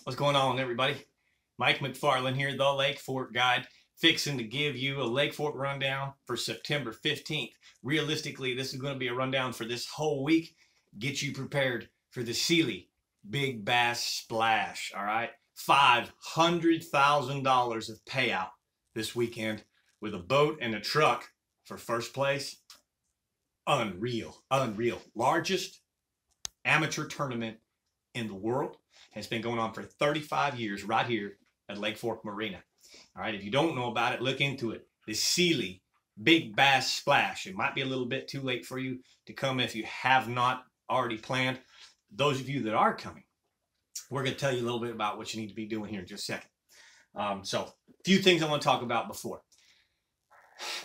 What's going on, everybody? Mike McFarland here, the Lake Fork Guide, fixing to give you a Lake Fork rundown for September 15th. Realistically, this is going to be a rundown for this whole week. Get you prepared for the Sealy Big Bass Splash, all right? $500,000 of payout this weekend with a boat and a truck for first place. Unreal, unreal. Largest amateur tournament in the world. Has been going on for 35 years right here at Lake Fork Marina. All right, if you don't know about it, look into it. The Sealy Big Bass Splash. It might be a little bit too late for you to come if you have not already planned. Those of you that are coming, we're going to tell you a little bit about what you need to be doing here in just a second. So, a few things I want to talk about before.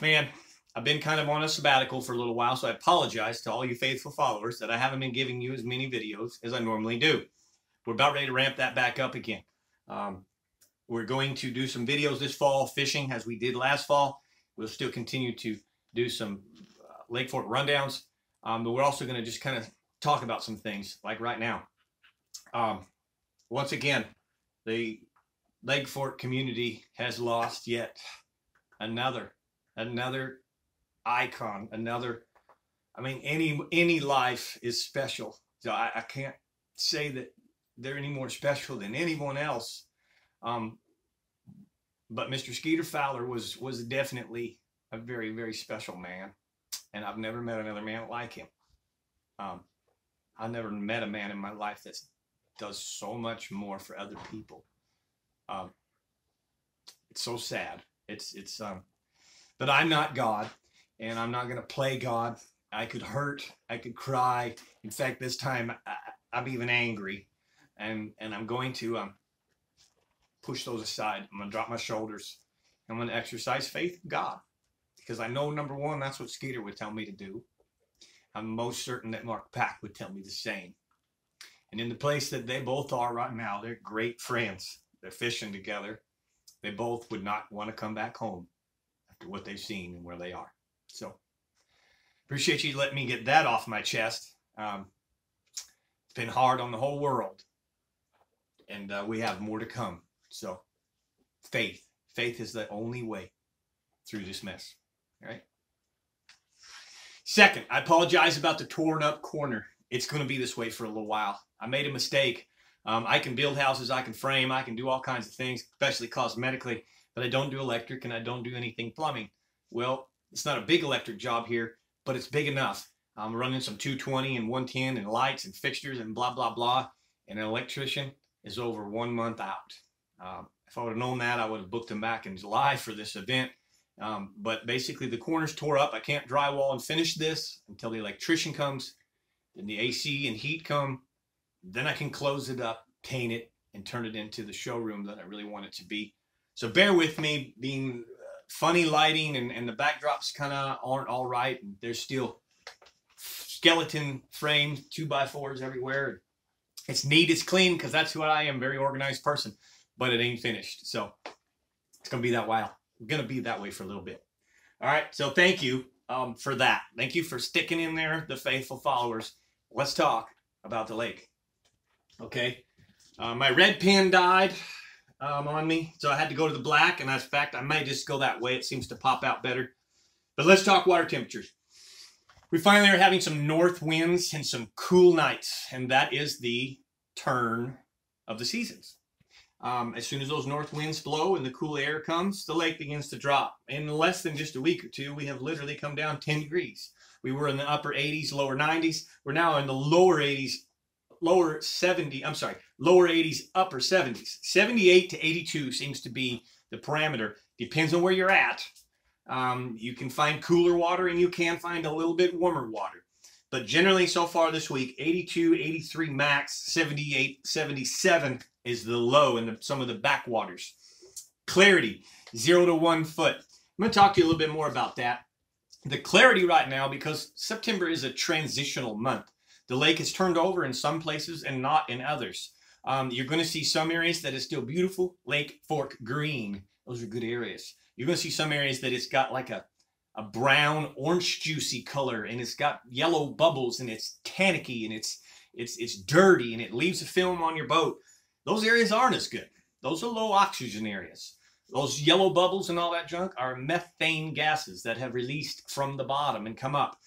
Man, I've been kind of on a sabbatical for a little while, so I apologize to all you faithful followers that I haven't been giving you as many videos as I normally do. We're about ready to ramp that back up again. We're going to do some videos this fall, fishing as we did last fall. We'll still continue to do some Lake Fork rundowns, but we're also going to just kind of talk about some things like right now. Once again, the Lake Fork community has lost yet another icon, I mean, any life is special. So I can't say that they're any more special than anyone else. But Mr. Skeeter Fowler was definitely a very, very special man. And I've never met another man like him. I've never met a man in my life that does so much more for other people. It's so sad. But I'm not God, and I'm not going to play God. I could hurt. I could cry. In fact, this time I'm even angry. And I'm going to push those aside. I'm going to drop my shoulders. I'm going to exercise faith in God. Because I know, number one, that's what Skeeter would tell me to do. I'm most certain that Mark Pack would tell me the same. And in the place that they both are right now, they're great friends. They're fishing together. They both would not want to come back home after what they've seen and where they are. So, appreciate you letting me get that off my chest. It's been hard on the whole world. And we have more to come. So, faith is the only way through this mess. All right. Second, I apologize about the torn up corner. It's going to be this way for a little while. I made a mistake. I can build houses, I can frame, I can do all kinds of things, especially cosmetically, but I don't do electric and I don't do anything plumbing. Well, it's not a big electric job here, but it's big enough. I'm running some 220 and 110 and lights and fixtures and blah, blah, blah. And an electrician is over 1 month out. If I would have known that, I would have booked him back in July for this event. But basically the corner's tore up. I can't drywall and finish this until the electrician comes. Then the AC and heat come. Then I can close it up, paint it, and turn it into the showroom that I really want it to be. So bear with me, being funny lighting and the backdrops kind of aren't all right. And there's still skeleton frames, 2x4s everywhere. It's neat, it's clean, because that's who I am, very organized person. But it ain't finished. So it's going to be that while. I'm going to be that way for a little bit. All right, so thank you for that. Thank you for sticking in there, the faithful followers. Let's talk about the lake. Okay, my red pen died on me, so I had to go to the black, and in fact, I may just go that way. It seems to pop out better. But let's talk water temperatures. We finally are having some north winds and some cool nights, and that is the turn of the seasons. As soon as those north winds blow and the cool air comes, the lake begins to drop. In less than just a week or two, we have literally come down 10 degrees. We were in the upper 80s, lower 90s. We're now in the lower 80s, lower 80s, upper 70s. 78 to 82 seems to be the parameter. Depends on where you're at. You can find cooler water and you can find a little bit warmer water. But generally so far this week, 82, 83 max, 78, 77 is the low in some of the backwaters. Clarity, 0 to 1 foot. I'm going to talk to you a little bit more about that. The clarity right now, because September is a transitional month. The lake is turned over in some places and not in others. You're going to see some areas that is still beautiful. Lake Fork green. Those are good areas. You're going to see some areas that it's got like a brown, orange juicy color, and it's got yellow bubbles, and it's tannicky, and it's dirty, and it leaves a film on your boat. those areas aren't as good. Those are low oxygen areas. Those yellow bubbles and all that junk are methane gases that have released from the bottom and come up.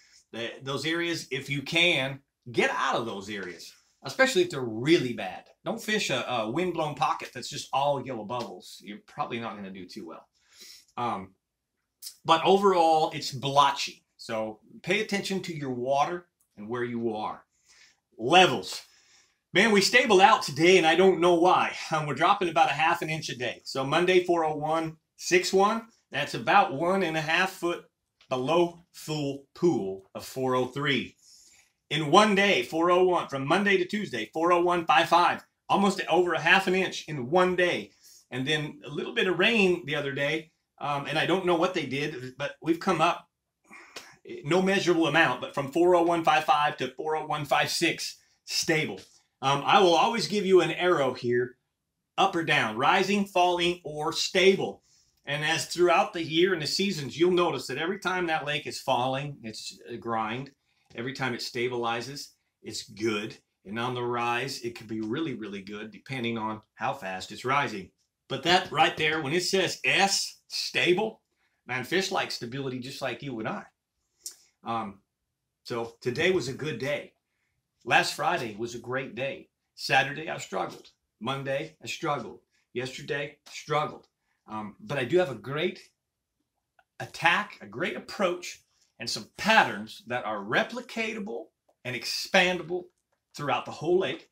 Those areas, if you can, get out of those areas, especially if they're really bad. Don't fish a wind-blown pocket that's just all yellow bubbles. You're probably not going to do too well. But overall, it's blotchy. So pay attention to your water and where you are. Levels. Man, we stabled out today, and I don't know why. We're dropping about a half an inch a day. So Monday, 401.61. That's about 1.5 foot below full pool of 403. In one day, 401, from Monday to Tuesday, 401.55. Almost over a half an inch in one day. And then a little bit of rain the other day. And I don't know what they did, but we've come up, no measurable amount, but from 401.55 to 401.56, stable. I will always give you an arrow here, up or down, rising, falling, or stable. And as throughout the year and the seasons, you'll notice that every time that lake is falling, it's a grind. Every time it stabilizes, it's good. And on the rise, it can be really, really good, depending on how fast it's rising. But that right there, when it says S, stable, man, fish like stability just like you and I. So today was a good day. Last Friday was a great day. Saturday, I struggled. Monday, I struggled. Yesterday, I struggled. But I do have a great attack, a great approach, and some patterns that are replicatable and expandable throughout the whole lake.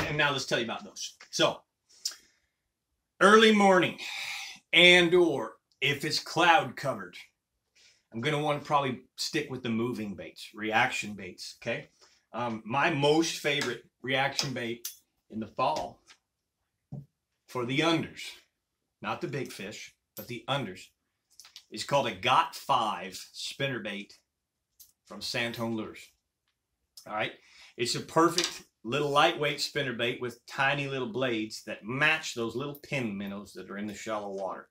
And now let's tell you about those. So, early morning, and or if it's cloud covered, I'm going to want to probably stick with the moving baits, reaction baits, okay? My most favorite reaction bait in the fall for the unders, not the big fish, but the unders, is called a Got 5 spinnerbait from Santone Lures. All right? It's a perfect little lightweight spinnerbait with tiny little blades that match those little pin minnows that are in the shallow water.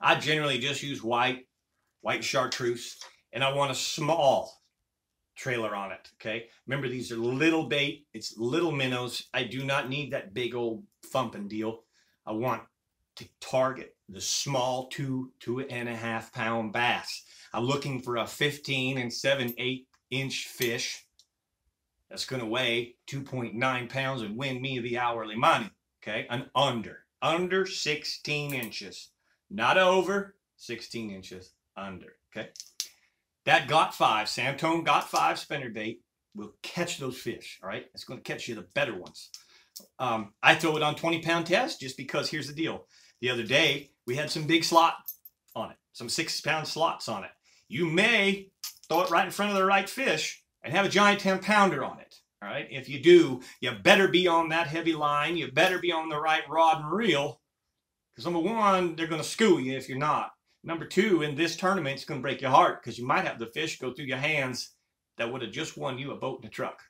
I generally just use white chartreuse, and I want a small trailer on it, okay? Remember, these are little bait. It's little minnows. I do not need that big old thumping deal. I want to target the small 2.5 pound bass. I'm looking for a 15 and 7/8 inch fish that's going to weigh 2.9 pounds and win me the hourly money, okay? An under 16 inches, not over 16 inches, under, okay? That Got 5, Santone Got 5 spinnerbait will catch those fish, all right? It's going to catch you the better ones. I throw it on 20-pound test just because here's the deal. The other day, we had some big slot on it, some 6-pound slots on it. You may throw it right in front of the right fish and have a giant 10-pounder on it, all right? If you do, you better be on that heavy line. You better be on the right rod and reel, because number one, they're going to school you if you're not. Number two, in this tournament, it's going to break your heart because you might have the fish go through your hands that would have just won you a boat and a truck.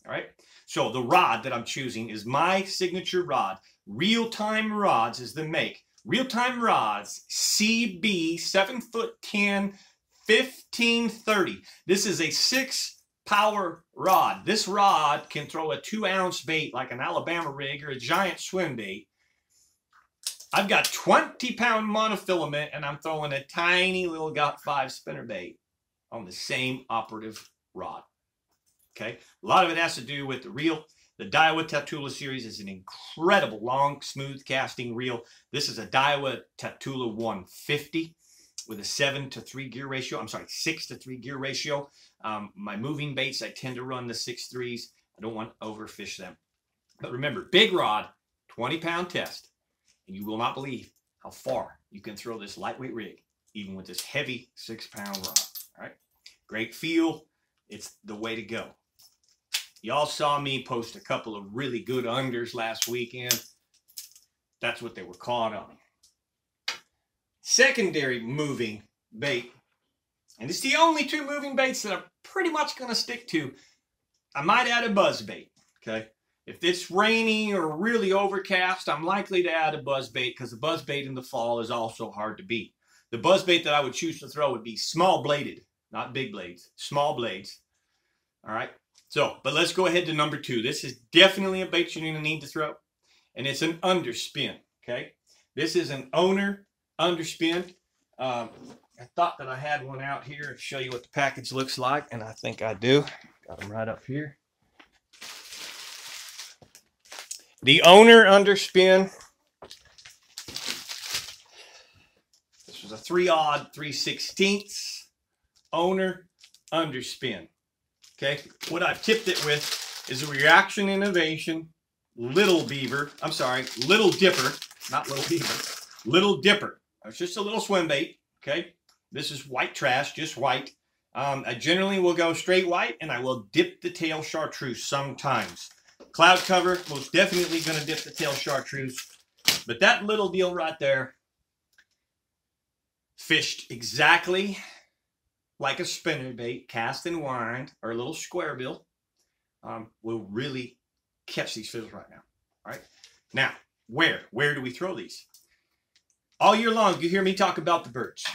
All right? So the rod that I'm choosing is my signature rod. Real-Time Rods is the make. Real-Time Rods, CB 7'10", 1530. This is a 6-power rod. This rod can throw a 2-ounce bait like an Alabama rig or a giant swim bait. I've got 20-pound monofilament, and I'm throwing a tiny little Got 5 spinnerbait on the same operative rod. Okay? A lot of it has to do with the reel. The Daiwa Tatula series is an incredible long, smooth casting reel. This is a Daiwa Tatula 150 with a 7-to-3 gear ratio. I'm sorry, 6-to-3 gear ratio. My moving baits, I tend to run the 6.3s. I don't want to overfish them. But remember, big rod, 20-pound test. And you will not believe how far you can throw this lightweight rig, even with this heavy 6-pound rod. All right? Great feel. It's the way to go. Y'all saw me post a couple of really good unders last weekend. That's what they were caught on. Secondary moving bait. And it's the only 2 moving baits that I'm pretty much going to stick to. I might add a buzz bait, okay? If it's rainy or really overcast, I'm likely to add a buzz bait because the buzz bait in the fall is also hard to beat. The buzz bait that I would choose to throw would be small bladed, not big blades, small blades. All right. So, but let's go ahead to number 2. This is definitely a bait you're going to need to throw. and it's an underspin, okay? This is an owner underspin. I thought that I had one out here to show you what the package looks like, and I think I do. Got them right up here. The owner underspin. This was a 3/0 3/16 owner underspin. Okay, what I've tipped it with is a Reaction Innovation Little Dipper, not Little Beaver, Little Dipper. It's just a little swim bait. Okay, this is white trash, just white. I generally will go straight white, and I will dip the tail chartreuse sometimes. Cloud cover, most definitely going to dip the tail chartreuse. But that little deal right there fished exactly like a spinnerbait, cast and wind, or a little square bill. Will really catch these fish right now. All right. Now, where do we throw these? All year long, you hear me talk about the birds.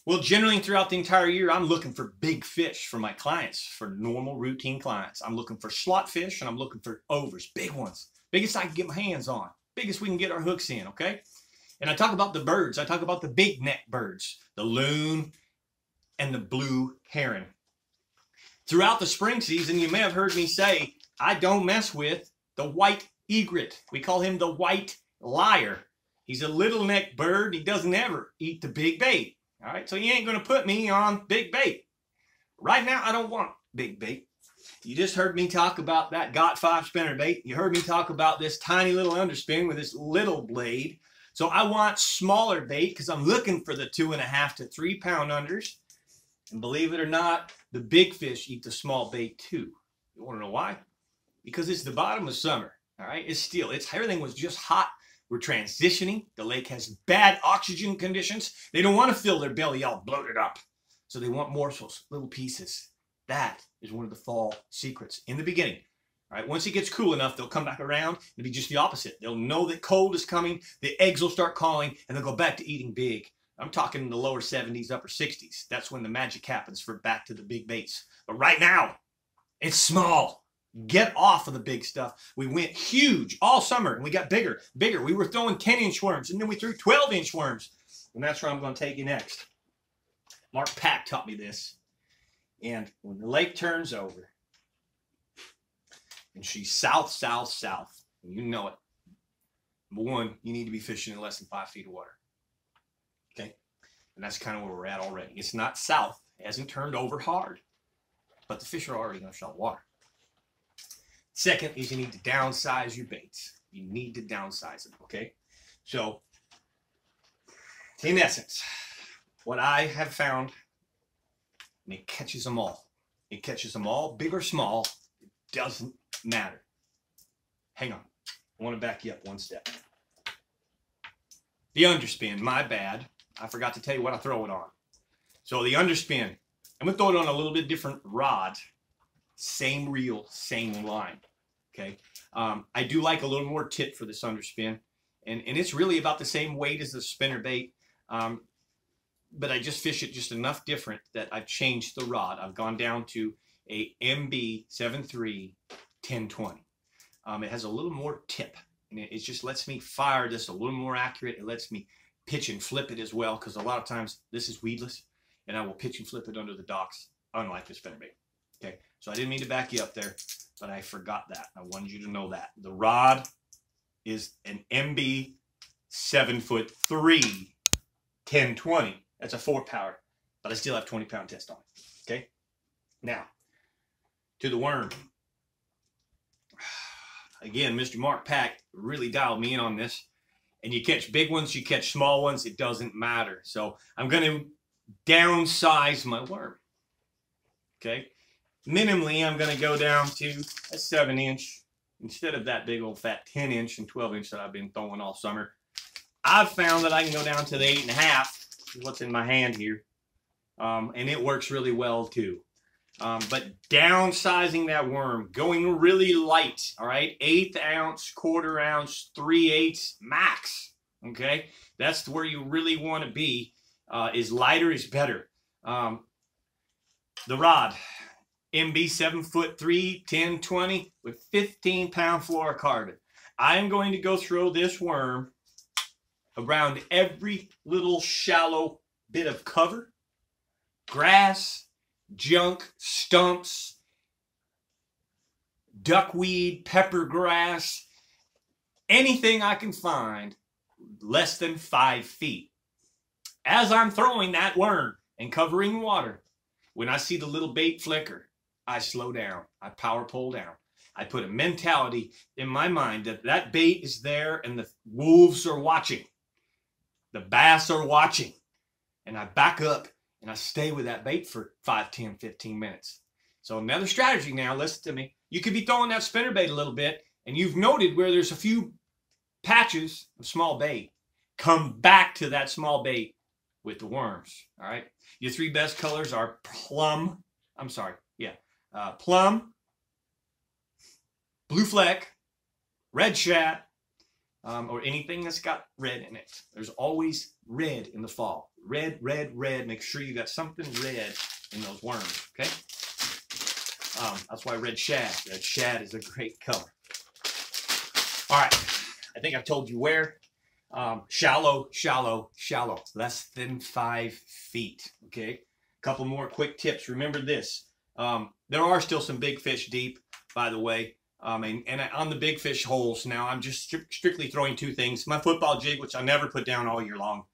Well, generally throughout the entire year, I'm looking for big fish for my clients, for normal routine clients. I'm looking for slot fish, and I'm looking for overs, big ones, biggest I can get my hands on, biggest we can get our hooks in, okay? And I talk about the birds. I talk about the big neck birds, the loon and the blue heron. Throughout the spring season, you may have heard me say, I don't mess with the white egret. We call him the white liar. He's a little neck bird. He doesn't ever eat the big bait. All right, so you ain't going to put me on big bait. Right now, I don't want big bait. You just heard me talk about that Got 5 spinnerbait. You heard me talk about this tiny little underspin with this little blade. So I want smaller bait because I'm looking for the 2.5 to 3 pound unders. And believe it or not, the big fish eat the small bait too. You want to know why? Because it's the bottom of summer. All right, everything was just hot. We're transitioning. The lake has bad oxygen conditions. They don't want to fill their belly all bloated up. So they want morsels, little pieces. That is one of the fall secrets in the beginning. All right, once it gets cool enough, they'll come back around. It'll be just the opposite. They'll know that cold is coming. The eggs will start calling, and they'll go back to eating big. I'm talking in the lower 70s, upper 60s. That's when the magic happens for back to the big baits. But right now, it's small. Get off of the big stuff. We went huge all summer, and we got bigger. We were throwing 10-inch worms, and then we threw 12-inch worms. And that's where I'm going to take you next. Mark Pack taught me this. And when the lake turns over, and she's south, south, south, and you know it, number one, you need to be fishing in less than 5 feet of water. Okay? And that's kind of where we're at already. It's not south. It hasn't turned over hard. But the fish are already going to salt water. Second is you need to downsize your baits. You need to downsize them, okay? So, in essence, what I have found, and it catches them all. It catches them all, big or small. It doesn't matter. Hang on. I want to back you up one step. The underspin, my bad. I forgot to tell you what I throw it on. So the underspin, I'm going to throw it on a little bit different rod. Same reel, same line. Okay. I do like a little more tip for this underspin. And it's really about the same weight as the spinner bait. But I just fish it just enough different that I've changed the rod. I've gone down to a MB 7.3 1020. It has a little more tip. And it just lets me fire this a little more accurate. It lets me pitch and flip it as well. Because a lot of times this is weedless. And I will pitch and flip it under the docks, unlike the spinnerbait. Okay, so I didn't mean to back you up there, but I forgot that. I wanted you to know that. The rod is an MB 7'3", 1020. That's a 4-power, but I still have 20-pound test on it. Okay, now to the worm. Again, Mr. Mark Pack really dialed me in on this. And you catch big ones, you catch small ones, it doesn't matter. So I'm going to downsize my worm. Okay. Minimally, I'm going to go down to a 7-inch instead of that big old fat 10-inch and 12-inch that I've been throwing all summer. I've found that I can go down to the 8.5, what's in my hand here, and it works really well too. But downsizing that worm, going really light, all right, 1/8 ounce, 1/4 ounce, 3/8 max, okay? That's where you really want to be. Is lighter is better. The rod, MB 7'3", 1020 with 15-pound fluorocarbon. I'm going to go throw this worm around every little shallow bit of cover, grass, junk, stumps, duckweed, pepper grass, anything I can find less than 5 feet. As I'm throwing that worm and covering water, when I see the little bait flicker, I slow down. I power pull down. I put a mentality in my mind that that bait is there and the wolves are watching. The bass are watching. And I back up and I stay with that bait for 5, 10, 15 minutes. So another strategy now, listen to me. You could be throwing that spinnerbait a little bit and you've noted where there's a few patches of small bait. Come back to that small bait with the worms, all right? Your 3 best colors are plum, blue fleck, red shat, or anything that's got red in it. There's always red in the fall. Red, red, red. Make sure you got something red in those worms, okay? That's why red shad is a great color. All right, I think I've told you where. Shallow, shallow, shallow. Less than 5 feet, okay? A couple more quick tips. Remember this. There are still some big fish deep, by the way. And on the big fish holes now, I'm just strictly throwing 2 things. My football jig, which I never put down all year long.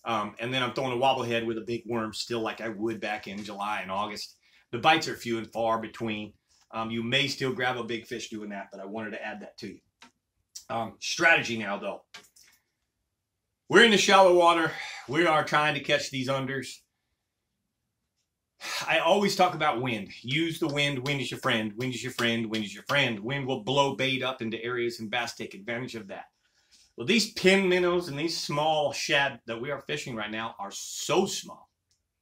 And then I'm throwing a wobblehead with a big worm still like I would back in July and August. The bites are few and far between. You may still grab a big fish doing that, but I wanted to add that to you. Strategy now, though. We're in the shallow water. We are trying to catch these unders. I always talk about wind. Use the wind. Wind is your friend. Wind is your friend. Wind is your friend. Wind will blow bait up into areas and bass take advantage of that. Well, these pin minnows and these small shad that we are fishing right now are so small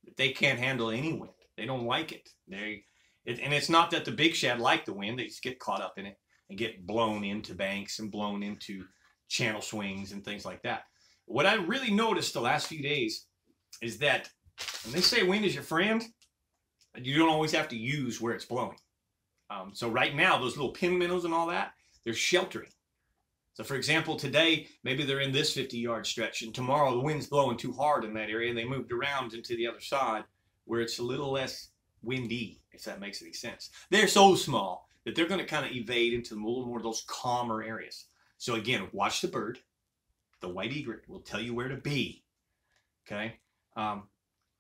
that they can't handle any wind. They don't like it. And it's not that the big shad like the wind. They just get caught up in it and get blown into banks and blown into channel swings and things like that. What I really noticed the last few days is that when they say wind is your friend, you don't always have to use where it's blowing. So right now, those little pin minnows and all that, they're sheltering. So for example, today, maybe they're in this 50-yard stretch, and tomorrow the wind's blowing too hard in that area, and they moved around into the other side where it's a little less windy, if that makes any sense. They're so small that they're going to kind of evade into a little more of those calmer areas. So again, watch the bird. The white egret will tell you where to be, okay?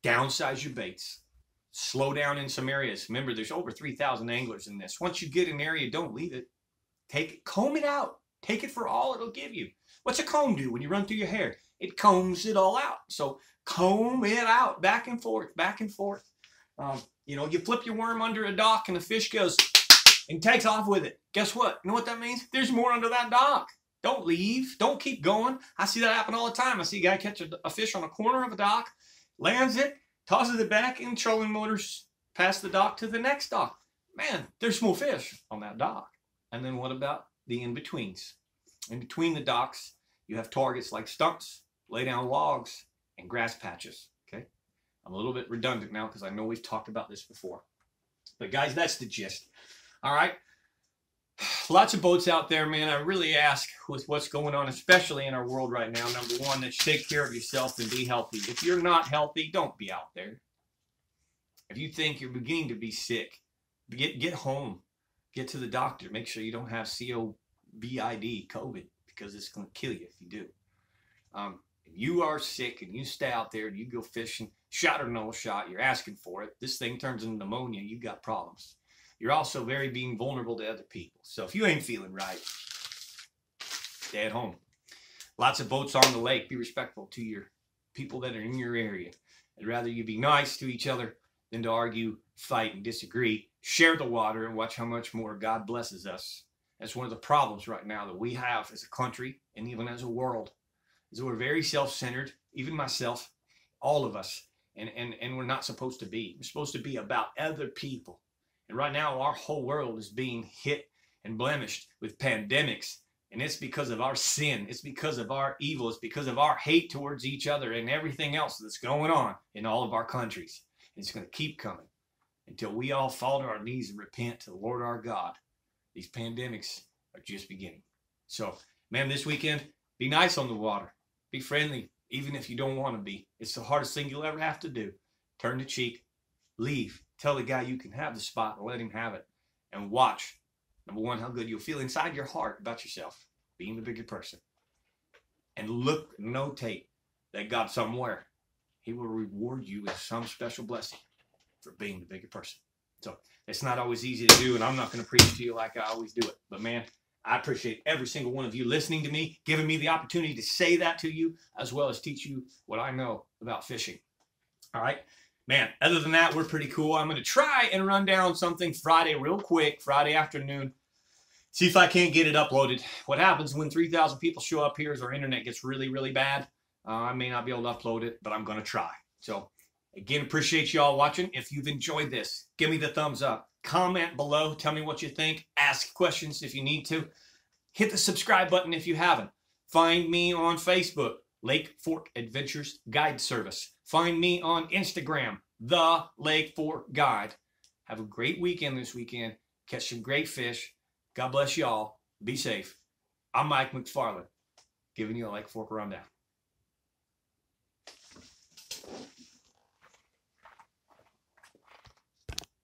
Downsize your baits. Slow down in some areas. Remember, there's over 3,000 anglers in this. Once you get an area, don't leave it. Take it, comb it out. Take it for all it'll give you. What's a comb do when you run through your hair? It combs it all out. So comb it out, back and forth, back and forth. You know, you flip your worm under a dock and the fish goes and takes off with it. Guess what? You know what that means? There's more under that dock. Don't leave. Don't keep going. I see that happen all the time. I see a guy catch a fish on a corner of a dock, lands it, tosses it back, and trolling motors past the dock to the next dock. Man, there's more fish on that dock. And then what about the in-betweens? In between the docks, you have targets like stumps, lay down logs, and grass patches. Okay? I'm a little bit redundant now because I know we've talked about this before. But guys, that's the gist. All right? Lots of boats out there, man. I really ask with what's going on, especially in our world right now, number one, that you take care of yourself and be healthy. If you're not healthy, don't be out there. If you think you're beginning to be sick, get home. Get to the doctor. Make sure you don't have COVID, because it's going to kill you if you do. If you are sick and you stay out there and you go fishing, shot or no shot, you're asking for it. This thing turns into pneumonia. You've got problems. You're also being vulnerable to other people. So if you ain't feeling right, stay at home. Lots of boats on the lake. Be respectful to your people that are in your area. I'd rather you be nice to each other than to argue, fight, and disagree. Share the water and watch how much more God blesses us. That's one of the problems right now that we have as a country and even as a world, is that we're very self-centered, even myself, all of us, and we're not supposed to be. We're supposed to be about other people. And right now, our whole world is being hit and blemished with pandemics. And it's because of our sin. It's because of our evil. It's because of our hate towards each other and everything else that's going on in all of our countries. And it's going to keep coming until we all fall to our knees and repent to the Lord our God. These pandemics are just beginning. So, man, this weekend, be nice on the water. Be friendly, even if you don't want to be. It's the hardest thing you'll ever have to do. Turn the cheek, leave. Tell the guy you can have the spot and let him have it. And watch, number one, how good you'll feel inside your heart about yourself, being the bigger person. And look, notate that God somewhere, he will reward you with some special blessing for being the bigger person. So it's not always easy to do, and I'm not going to preach to you like I always do it. But man, I appreciate every single one of you listening to me, giving me the opportunity to say that to you, as well as teach you what I know about fishing. All right, man, other than that, we're pretty cool. I'm going to try and run down something Friday real quick, Friday afternoon. See if I can't get it uploaded. What happens when 3,000 people show up here is our internet gets really, really bad. I may not be able to upload it, but I'm going to try. So, again, appreciate you all watching. If you've enjoyed this, give me the thumbs up. Comment below. Tell me what you think. Ask questions if you need to. Hit the subscribe button if you haven't. Find me on Facebook, Lake Fork Adventures Guide Service. Find me on Instagram, The Lake Fork Guide. Have a great weekend this weekend. Catch some great fish. God bless you all. Be safe. I'm Mike McFarland, giving you a Lake Fork rundown.